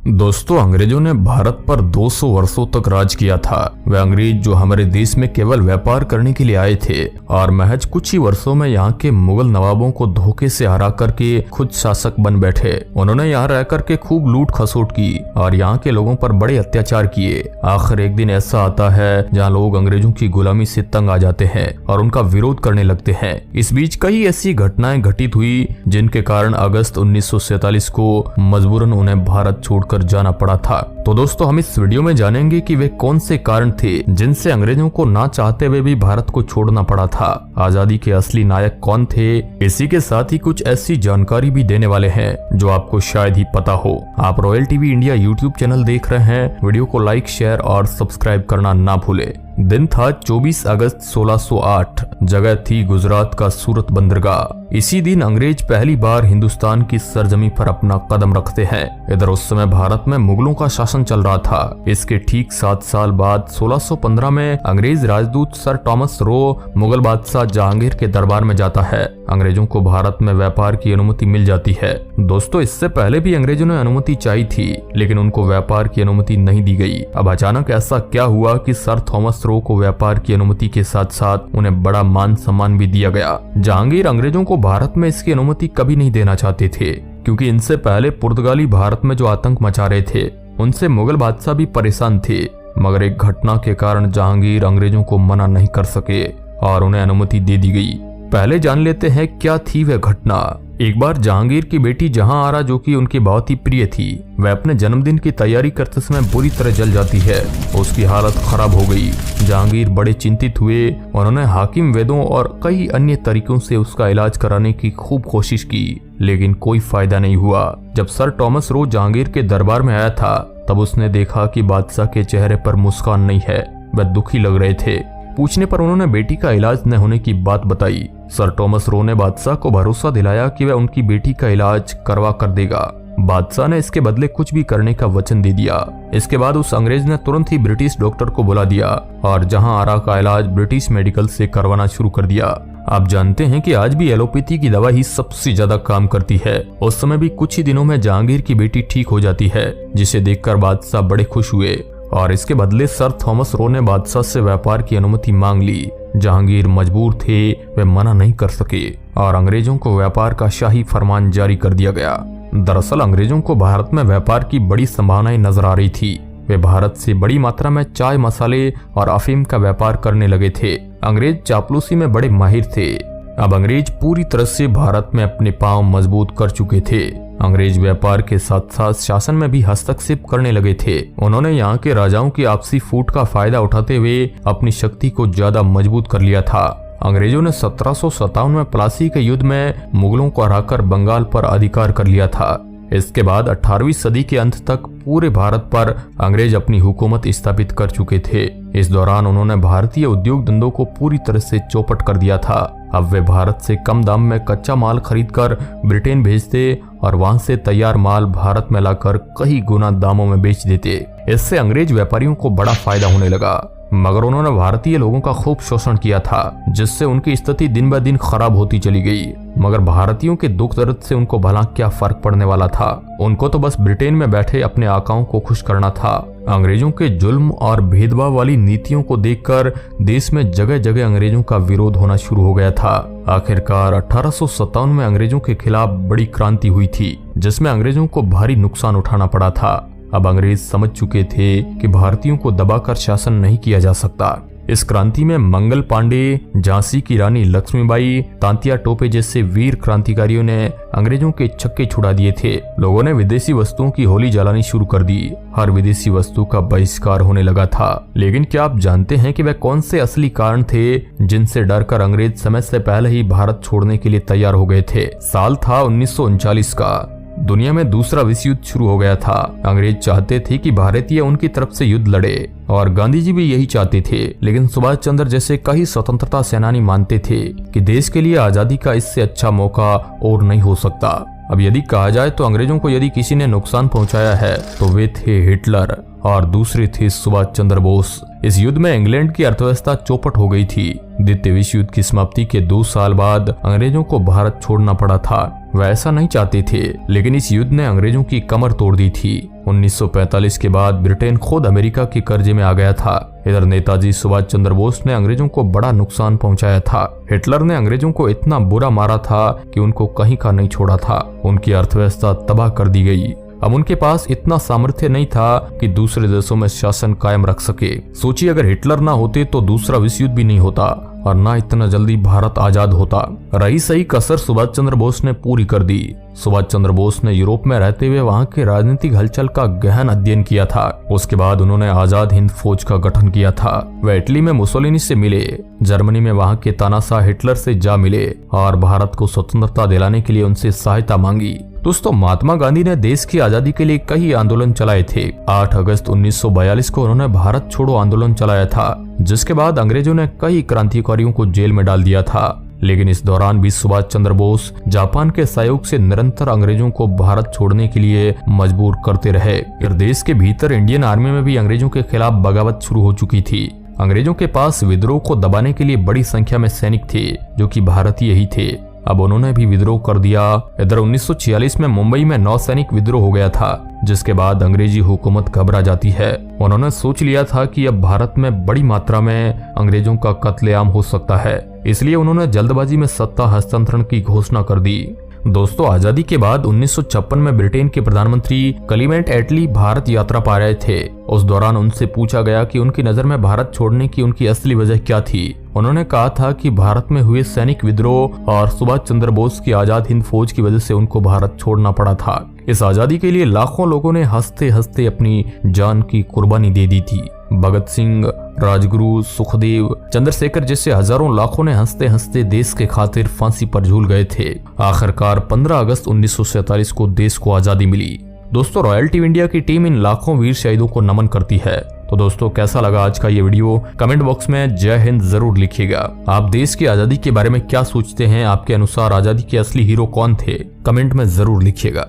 दोस्तों, अंग्रेजों ने भारत पर 200 वर्षों तक राज किया था। वे अंग्रेज जो हमारे देश में केवल व्यापार करने के लिए आए थे और महज कुछ ही वर्षों में यहाँ के मुगल नवाबों को धोखे से हरा करके खुद शासक बन बैठे। उन्होंने यहाँ रह करके खूब लूट खसोट की और यहाँ के लोगों पर बड़े अत्याचार किए। आखिर एक दिन ऐसा आता है जहाँ लोग अंग्रेजों की गुलामी से तंग आ जाते हैं और उनका विरोध करने लगते हैं। इस बीच कई ऐसी घटनाएं घटित हुई जिनके कारण अगस्त 1947 को मजबूरन उन्हें भारत छोड़कर जाना पड़ा था। तो दोस्तों, हम इस वीडियो में जानेंगे कि वे कौन से कारण थे जिनसे अंग्रेजों को ना चाहते हुए भी भारत को छोड़ना पड़ा था। आजादी के असली नायक कौन थे, इसी के साथ ही कुछ ऐसी जानकारी भी देने वाले हैं जो आपको शायद ही पता हो। आप royal TV India YouTube channel देख रहे हैं। वीडियो को लाइक, शेयर और सब्सक्राइब करना ना भूले। दिन था 24 अगस्त 1608। जगह थी गुजरात का सूरत बंदरगाह। इसी दिन अंग्रेज पहली बार हिंदुस्तान की सरजमी पर अपना कदम रखते हैं। इधर उस समय भारत में मुगलों का शासन चल रहा था। इसके ठीक 7 साल बाद 1615 में अंग्रेज राजदूत सर टॉमस रो मुगल बादशाह जहांगीर के दरबार में जाता है। अंग्रेजों को भारत में व्यापार की अनुमति मिल जाती है। दोस्तों, इससे पहले भी अंग्रेजों ने अनुमति चाही थी, लेकिन उनको व्यापार की अनुमति नहीं दी गई। अब अचानक ऐसा क्या हुआ कि सर थॉमस रो को व्यापार की अनुमति के साथ साथ उन्हें बड़ा मान सम्मान भी दिया गया। जहांगीर अंग्रेजों को भारत में इसकी अनुमति कभी नहीं देना चाहते थे, क्योंकि इनसे पहले पुर्तगाली भारत में जो आतंक मचा रहे थे उनसे मुगल बादशाह भी परेशान थे। मगर एक घटना के कारण जहांगीर अंग्रेजों को मना नहीं कर सके और उन्हें अनुमति दे दी गई। पहले जान लेते हैं क्या थी वह घटना। एक बार जहांगीर की बेटी जहांआरा, जो कि उनकी बहुत ही प्रिय थी, वह अपने जन्मदिन की तैयारी करते समय बुरी तरह जल जाती है। उसकी हालत खराब हो गई। जहांगीर बड़े चिंतित हुए। उन्होंने हाकिम, वेदों और कई अन्य तरीकों से उसका इलाज कराने की खूब कोशिश की, लेकिन कोई फायदा नहीं हुआ। जब सर टॉमस रो जहांगीर के दरबार में आया था, तब उसने देखा कि बादशाह के चेहरे पर मुस्कान नहीं है। वह दुखी लग रहे थे। पूछने पर उन्होंने बेटी का इलाज न होने की बात बताई। सर टॉमस रो ने बादशाह को भरोसा दिलाया कि वह उनकी बेटी का इलाज करवा कर देगा। बादशाह ने इसके बदले कुछ भी करने का वचन दे दिया। इसके बाद उस अंग्रेज ने तुरंत ही ब्रिटिश डॉक्टर को बुला दिया और जहांआरा का इलाज ब्रिटिश मेडिकल से करवाना शुरू कर दिया। आप जानते हैं कि आज भी एलोपैथी की दवा ही सबसे ज्यादा काम करती है। उस समय भी कुछ ही दिनों में जहांगीर की बेटी ठीक हो जाती है, जिसे देखकर बादशाह बड़े खुश हुए और इसके बदले सर थॉमस रो ने बादशाह से व्यापार की अनुमति मांग ली। जहांगीर मजबूर थे, वे मना नहीं कर सके और अंग्रेजों को व्यापार का शाही फरमान जारी कर दिया गया। दरअसल अंग्रेजों को भारत में व्यापार की बड़ी संभावनाएं नजर आ रही थी। वे भारत से बड़ी मात्रा में चाय, मसाले और अफीम का व्यापार करने लगे थे। अंग्रेज चापलूसी में बड़े माहिर थे। अब अंग्रेज पूरी तरह से भारत में अपने पांव मजबूत कर चुके थे। अंग्रेज व्यापार के साथ साथ शासन में भी हस्तक्षेप करने लगे थे। उन्होंने यहाँ के राजाओं की आपसी फूट का फायदा उठाते हुए अपनी शक्ति को ज्यादा मजबूत कर लिया था। अंग्रेजों ने 1757 में प्लासी के युद्ध में मुगलों को हराकर बंगाल पर अधिकार कर लिया था। इसके बाद 18वीं सदी के अंत तक पूरे भारत पर अंग्रेज अपनी हुकूमत स्थापित कर चुके थे। इस दौरान उन्होंने भारतीय उद्योग धंधों को पूरी तरह से चौपट कर दिया था। अब वे भारत से कम दाम में कच्चा माल खरीदकर ब्रिटेन भेजते और वहां से तैयार माल भारत में लाकर कई गुना दामों में बेच देते। इससे अंग्रेज व्यापारियों को बड़ा फायदा होने लगा, मगर उन्होंने भारतीय लोगों का खूब शोषण किया था, जिससे उनकी स्थिति दिन ब दिन खराब होती चली गई। मगर भारतीयों के दुख दर्द से उनको भला क्या फर्क पड़ने वाला था। उनको तो बस ब्रिटेन में बैठे अपने आकाओं को खुश करना था। अंग्रेजों के जुल्म और भेदभाव वाली नीतियों को देखकर देश में जगह जगह अंग्रेजों का विरोध होना शुरू हो गया था। आखिरकार 1857 में अंग्रेजों के खिलाफ बड़ी क्रांति हुई थी, जिसमें अंग्रेजों को भारी नुकसान उठाना पड़ा था। अब अंग्रेज समझ चुके थे कि भारतीयों को दबाकर शासन नहीं किया जा सकता। इस क्रांति में मंगल पांडे, झांसी की रानी लक्ष्मीबाई, तांतिया टोपे जैसे वीर क्रांतिकारियों ने अंग्रेजों के छक्के छुड़ा दिए थे। लोगों ने विदेशी वस्तुओं की होली जलानी शुरू कर दी। हर विदेशी वस्तु का बहिष्कार होने लगा था। लेकिन क्या आप जानते हैं कि वह कौन से असली कारण थे जिनसे डरकर अंग्रेज समय से पहले ही भारत छोड़ने के लिए तैयार हो गए थे? साल था 1939 का। दुनिया में दूसरा विश्व युद्ध शुरू हो गया था। अंग्रेज चाहते थे कि भारतीय उनकी तरफ से युद्ध लड़े और गांधी जी भी यही चाहते थे। लेकिन सुभाष चंद्र जैसे कई स्वतंत्रता सेनानी मानते थे कि देश के लिए आजादी का इससे अच्छा मौका और नहीं हो सकता। अब यदि कहा जाए तो अंग्रेजों को यदि किसी ने नुकसान पहुंचाया है तो वे थे हिटलर और दूसरे थे सुभाष चंद्र बोस। इस युद्ध में इंग्लैंड की अर्थव्यवस्था चौपट हो गई थी। द्वितीय विश्व युद्ध की समाप्ति के 2 साल बाद अंग्रेजों को भारत छोड़ना पड़ा था। वह ऐसा नहीं चाहते थे, लेकिन इस युद्ध ने अंग्रेजों की कमर तोड़ दी थी। 1945 के बाद ब्रिटेन खुद अमेरिका के कर्जे में आ गया था। इधर नेताजी सुभाष चंद्र बोस ने अंग्रेजों को बड़ा नुकसान पहुंचाया था। हिटलर ने अंग्रेजों को इतना बुरा मारा था कि उनको कहीं का नहीं छोड़ा था। उनकी अर्थव्यवस्था तबाह कर दी गई। अब उनके पास इतना सामर्थ्य नहीं था कि दूसरे देशों में शासन कायम रख सके। सोचिए, अगर हिटलर ना होते तो दूसरा विश्व युद्ध भी नहीं होता और ना इतना जल्दी भारत आजाद होता। रही सही कसर सुभाष चंद्र बोस ने पूरी कर दी। सुभाष चंद्र बोस ने यूरोप में रहते हुए वहां के राजनीतिक हलचल का गहन अध्ययन किया था। उसके बाद उन्होंने आजाद हिंद फौज का गठन किया था। वह इटली में मुसोलिनी से मिले, जर्मनी में वहां के तानाशाह हिटलर से जा मिले और भारत को स्वतंत्रता दिलाने के लिए उनसे सहायता मांगी। दोस्तों, महात्मा गांधी ने देश की आजादी के लिए कई आंदोलन चलाए थे। 8 अगस्त 1942 को उन्होंने भारत छोड़ो आंदोलन चलाया था, जिसके बाद अंग्रेजों ने कई क्रांतिकारियों को जेल में डाल दिया था। लेकिन इस दौरान भी सुभाष चंद्र बोस जापान के सहयोग से निरंतर अंग्रेजों को भारत छोड़ने के लिए मजबूर करते रहे। फिर देश के भीतर इंडियन आर्मी में भी अंग्रेजों के खिलाफ बगावत शुरू हो चुकी थी। अंग्रेजों के पास विद्रोह को दबाने के लिए बड़ी संख्या में सैनिक थे, जो कि भारतीय ही थे। अब उन्होंने भी विद्रोह कर दिया। इधर 1946 में मुंबई में नौसैनिक विद्रोह हो गया था, जिसके बाद अंग्रेजी हुकूमत घबरा जाती है। उन्होंने सोच लिया था कि अब भारत में बड़ी मात्रा में अंग्रेजों का कत्लेआम हो सकता है, इसलिए उन्होंने जल्दबाजी में सत्ता हस्तांतरण की घोषणा कर दी। दोस्तों, आजादी के बाद 1956 में ब्रिटेन के प्रधानमंत्री क्लीमेंट एटली भारत यात्रा पर रहे थे। उस दौरान उनसे पूछा गया कि उनकी नजर में भारत छोड़ने की उनकी असली वजह क्या थी। उन्होंने कहा था कि भारत में हुए सैनिक विद्रोह और सुभाष चंद्र बोस की आजाद हिंद फौज की वजह से उनको भारत छोड़ना पड़ा था। इस आजादी के लिए लाखों लोगों ने हंसते हंसते अपनी जान की कुर्बानी दे दी थी। भगत सिंह, राजगुरु, सुखदेव, चंद्रशेखर जैसे हजारों लाखों ने हंसते हंसते देश के खातिर फांसी पर झूल गए थे। आखिरकार 15 अगस्त 1947 को देश को आजादी मिली। दोस्तों, रॉयल टीवी इंडिया की टीम इन लाखों वीर शहीदों को नमन करती है। तो दोस्तों, कैसा लगा आज का ये वीडियो? कमेंट बॉक्स में जय हिंद जरूर लिखिएगा। आप देश की आजादी के बारे में क्या सोचते हैं? आपके अनुसार आजादी के असली हीरो कौन थे? कमेंट में जरूर लिखिएगा।